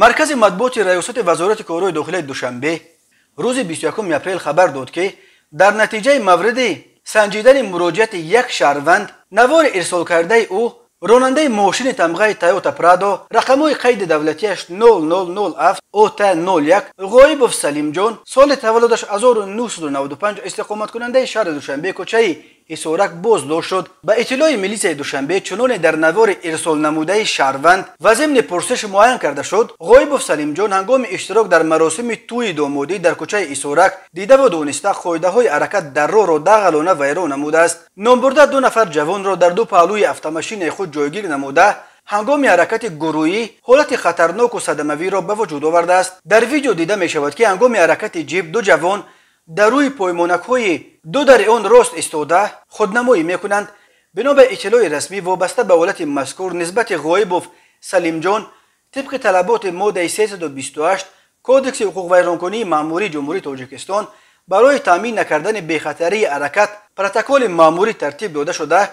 مرکز مطبوعات ریاست وزارت کارهای داخلی دوشنبه روز 21 اپریل خبر داد که در نتیجه مورد سنجیدن مراجعت یک شهروند نوار ارسال کرده او راننده ماشین تمغه تویوتا پرادو رقم‌های قید دولتیش 0007 OT01 غایبوف سلیم جان سال تولدش 1995 استقامت کننده شهر دوشنبه کوچه اسورک بازداشت شد. به اطلاع میلیسای دوشنبه چنان در نوار ارسال نموده شهروند و ضمن پرسش معین کرده شد غایبوف سلیم جان هنگام اشتراک در مراسم توی دامادی در کوچه اسورک دیده و دانسته قاعده‌های حرکت در راه را دغلانه ویران نموده است. نامبرده دو نفر جوان را در دو پهلوی اتومبیل خود جایگیر نموده هنگام حرکت گروهی حالت خطرناک و صدمه‌آور را به وجود آورده است. در ویدیو دیده می شود که هنگام حرکت جیپ دو جوان در روی پایمانک‌های دو در آن راست ایستاده خودنمایی می‌کنند. بنا به اطلاع رسمی وابسته به حالت مذکور نسبت غایبوف سلیم جان طبق طلبات ماده 328 کودکس حقوق ویرانکنی مأموری جمهوری تاجیکستان برای تامین نکردن بی‌خطری حرکت پروتکل مأموری ترتیب داده شده.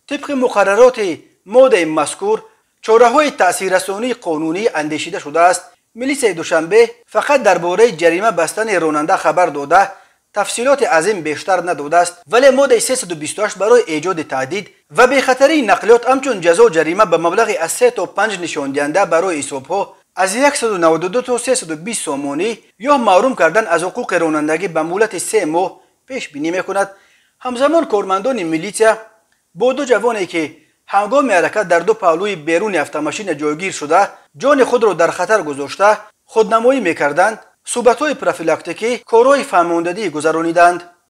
طبق مقررات ماده مذکور چاره‌های تأثیررسانی قانونی اندیشیده شده است. میلیسای دوشنبه فقط درباره جریمه بستن راننده خبر داده تفصیلات از این بیشتر نداده است، ولی ماده 328 برای ایجاد تهدید و بی‌خطری نقلیات همچون جزا جریمه به مبلغ از 3 تا 5 نشان دهنده برای حساب‌ها از 192 تا 320 سامانی یا محروم کردن از حقوق رانندگی به مهلت 3 ماه پیش بینی می‌کند. همزمان کارمندان میلیشیا با دو جوانی که هنگام حرکت در دو پهلوی بیرون اتومبیل جایگیر شده جان خود را در خطر گذاشته خودنمایی می‌کردند، صحبت‌های پروفیلاکتیکی کارهای فرماندهی گذرانیدند.